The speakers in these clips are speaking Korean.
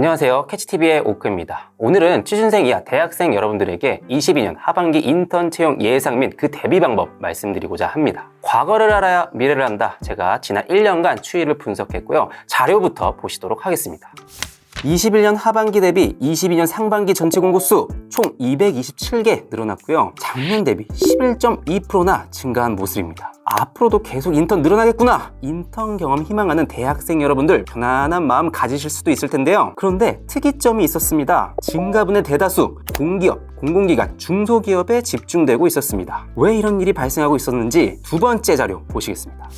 안녕하세요, 캐치TV의 오크입니다. 오늘은 취준생 이하 대학생 여러분들에게 22년 하반기 인턴 채용 예상 및 그 대비 방법 말씀드리고자 합니다. 과거를 알아야 미래를 안다. 제가 지난 1년간 추이를 분석했고요. 자료부터 보시도록 하겠습니다. 21년 하반기 대비 22년 상반기 전체 공고수 총 227개 늘어났고요. 작년 대비 11.2%나 증가한 모습입니다. 앞으로도 계속 인턴 늘어나겠구나. 인턴 경험 희망하는 대학생 여러분들 편안한 마음 가지실 수도 있을 텐데요. 그런데 특이점이 있었습니다. 증가분의 대다수 공기업, 공공기관, 중소기업에 집중되고 있었습니다. 왜 이런 일이 발생하고 있었는지 두 번째 자료 보시겠습니다.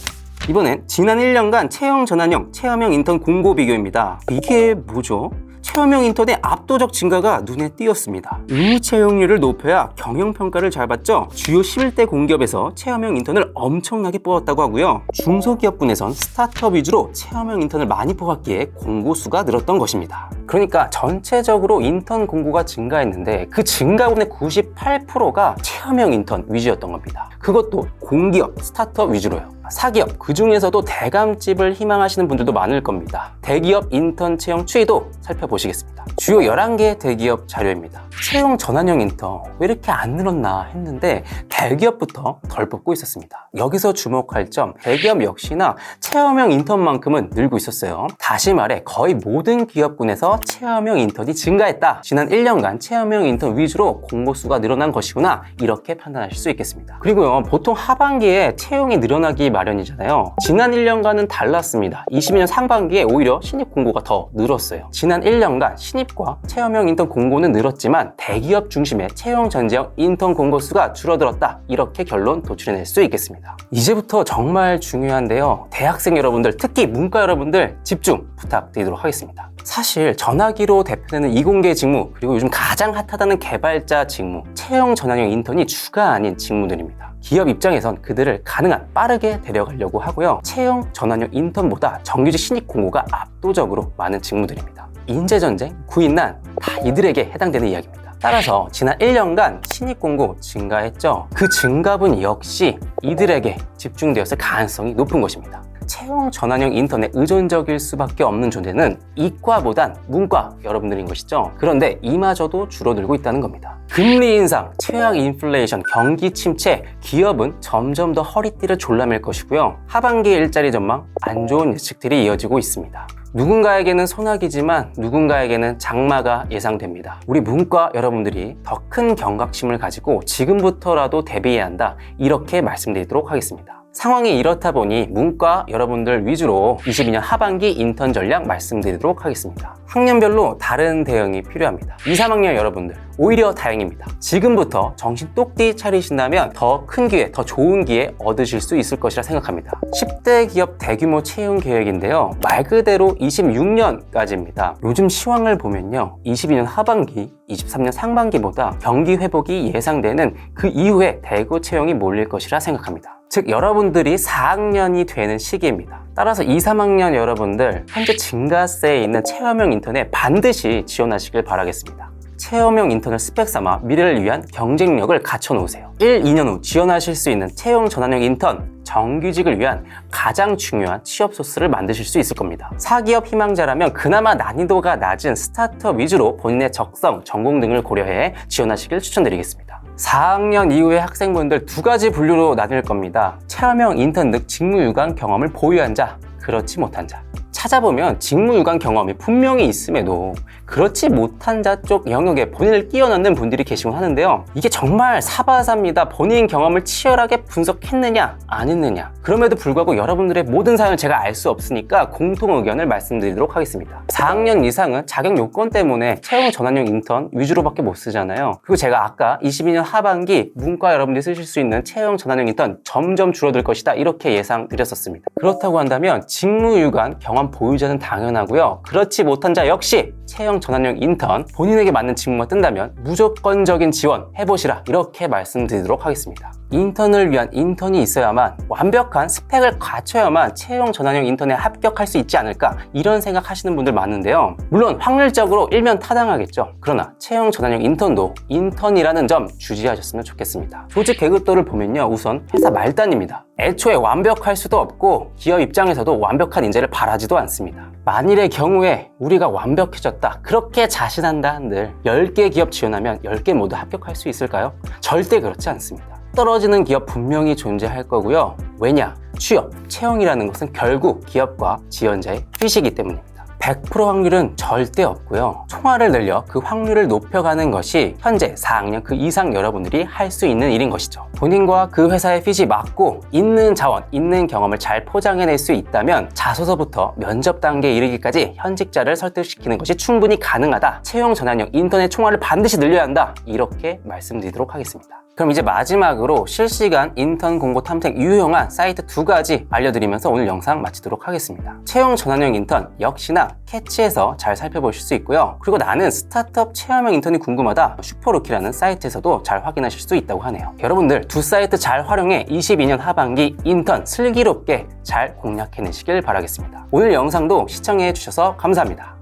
이번엔 지난 1년간 채용 전환형, 체험형 인턴 공고 비교입니다. 이게 뭐죠? 체험형 인턴의 압도적 증가가 눈에 띄었습니다. 의무 채용률을 높여야 경영평가를 잘 받죠. 주요 11대 공기업에서 체험형 인턴을 엄청나게 뽑았다고 하고요. 중소기업군에선 스타트업 위주로 체험형 인턴을 많이 뽑았기에 공고수가 늘었던 것입니다. 그러니까 전체적으로 인턴 공고가 증가했는데 그 증가분의 98%가 체험형 인턴 위주였던 겁니다. 그것도 공기업, 스타트업 위주로요. 사기업, 그 중에서도 대감집을 희망하시는 분들도 많을 겁니다. 대기업 인턴 채용 추이도 살펴보시겠습니다. 주요 11개 대기업 자료입니다. 채용 전환형 인턴 왜 이렇게 안 늘었나 했는데 대기업부터 덜 뽑고 있었습니다. 여기서 주목할 점, 대기업 역시나 체험형 인턴만큼은 늘고 있었어요. 다시 말해 거의 모든 기업군에서 체험형 인턴이 증가했다. 지난 1년간 체험형 인턴 위주로 공고수가 늘어난 것이구나, 이렇게 판단하실 수 있겠습니다. 그리고요, 보통 하반기에 채용이 늘어나기 마련이잖아요. 지난 1년간은 달랐습니다. 22년 상반기에 오히려 신입 공고가 더 늘었어요. 지난 1년간 신입과 체험형 인턴 공고는 늘었지만 대기업 중심의 채용 전제형 인턴 공고 수가 줄어들었다, 이렇게 결론 도출해낼 수 있겠습니다. 이제부터 정말 중요한데요. 대학생 여러분들, 특히 문과 여러분들 집중 부탁드리도록 하겠습니다. 사실 전화기로 대표되는 이공계 직무, 그리고 요즘 가장 핫하다는 개발자 직무, 채용 전환형 인턴이 주가 아닌 직무들입니다. 기업 입장에선 그들을 가능한 빠르게 데려가려고 하고요. 채용 전환형 인턴보다 정규직 신입 공고가 압도적으로 많은 직무들입니다. 인재전쟁, 구인난 다 이들에게 해당되는 이야기입니다. 따라서 지난 1년간 신입 공고 증가했죠. 그 증가분 역시 이들에게 집중되었을 가능성이 높은 것입니다. 채용 전환형 인턴에 의존적일 수밖에 없는 존재는 이과보단 문과 여러분들인 것이죠. 그런데 이마저도 줄어들고 있다는 겁니다. 금리 인상, 최악 인플레이션, 경기 침체, 기업은 점점 더 허리띠를 졸라맬 것이고요. 하반기 일자리 전망, 안 좋은 예측들이 이어지고 있습니다. 누군가에게는 소나기지만 누군가에게는 장마가 예상됩니다. 우리 문과 여러분들이 더 큰 경각심을 가지고 지금부터라도 대비해야 한다, 이렇게 말씀드리도록 하겠습니다. 상황이 이렇다 보니 문과 여러분들 위주로 22년 하반기 인턴 전략 말씀드리도록 하겠습니다. 학년별로 다른 대응이 필요합니다. 2, 3학년 여러분들 오히려 다행입니다. 지금부터 정신 똑띠 차리신다면 더 큰 기회, 더 좋은 기회 얻으실 수 있을 것이라 생각합니다. 10대 기업 대규모 채용 계획인데요. 말 그대로 26년까지입니다. 요즘 시황을 보면요, 22년 하반기, 23년 상반기보다 경기 회복이 예상되는 그 이후에 대거 채용이 몰릴 것이라 생각합니다. 즉 여러분들이 4학년이 되는 시기입니다. 따라서 2, 3학년 여러분들 현재 증가세에 있는 체험형 인턴에 반드시 지원하시길 바라겠습니다. 체험형 인턴을 스펙 삼아 미래를 위한 경쟁력을 갖춰 놓으세요. 1, 2년 후 지원하실 수 있는 채용 전환형 인턴, 정규직을 위한 가장 중요한 취업 소스를 만드실 수 있을 겁니다. 사기업 희망자라면 그나마 난이도가 낮은 스타트업 위주로 본인의 적성, 전공 등을 고려해 지원하시길 추천드리겠습니다. 4학년 이후의 학생분들 두 가지 분류로 나뉠 겁니다. 체험형 인턴 등 직무유관 경험을 보유한 자, 그렇지 못한 자. 찾아보면 직무유관 경험이 분명히 있음에도 그렇지 못한 자 쪽 영역에 본인을 끼워 넣는 분들이 계시곤 하는데요. 이게 정말 사바사입니다. 본인 경험을 치열하게 분석했느냐 안 했느냐. 그럼에도 불구하고 여러분들의 모든 사연을 제가 알 수 없으니까 공통 의견을 말씀드리도록 하겠습니다. 4학년 이상은 자격 요건 때문에 채용 전환형 인턴 위주로밖에 못 쓰잖아요. 그리고 제가 아까 22년 하반기 문과 여러분들이 쓰실 수 있는 채용 전환형 인턴 점점 줄어들 것이다, 이렇게 예상 드렸었습니다. 그렇다고 한다면 직무유관 경험 보유자는 당연하고요. 그렇지 못한 자 역시 채용 전환형 인턴, 본인에게 맞는 직무가 뜬다면 무조건적인 지원 해보시라, 이렇게 말씀드리도록 하겠습니다. 인턴을 위한 인턴이 있어야만, 완벽한 스펙을 갖춰야만 채용 전환형 인턴에 합격할 수 있지 않을까, 이런 생각하시는 분들 많은데요. 물론 확률적으로 일면 타당하겠죠. 그러나 채용 전환형 인턴도 인턴이라는 점 주지하셨으면 좋겠습니다. 조직 계급도를 보면요, 우선 회사 말단입니다. 애초에 완벽할 수도 없고 기업 입장에서도 완벽한 인재를 바라지도 않습니다. 만일의 경우에 우리가 완벽해졌다, 그렇게 자신한다 한들 10개 기업 지원하면 10개 모두 합격할 수 있을까요? 절대 그렇지 않습니다. 떨어지는 기업 분명히 존재할 거고요. 왜냐? 취업, 채용이라는 것은 결국 기업과 지원자의 핏이기 때문입니다. 100% 확률은 절대 없고요. 총알을 늘려 그 확률을 높여가는 것이 현재 4학년 그 이상 여러분들이 할 수 있는 일인 것이죠. 본인과 그 회사의 핏이 맞고 있는 자원, 있는 경험을 잘 포장해낼 수 있다면 자소서부터 면접 단계에 이르기까지 현직자를 설득시키는 것이 충분히 가능하다. 채용 전환형 인턴의 총알을 반드시 늘려야 한다. 이렇게 말씀드리도록 하겠습니다. 그럼 이제 마지막으로 실시간 인턴 공고 탐색 유용한 사이트 2가지 알려드리면서 오늘 영상 마치도록 하겠습니다. 채용 전환형 인턴 역시나 캐치에서 잘 살펴보실 수 있고요. 그리고 나는 스타트업 체험형 인턴이 궁금하다, 슈퍼루키라는 사이트에서도 잘 확인하실 수 있다고 하네요. 여러분들 두 사이트 잘 활용해 22년 하반기 인턴 슬기롭게 잘 공략해내시길 바라겠습니다. 오늘 영상도 시청해 주셔서 감사합니다.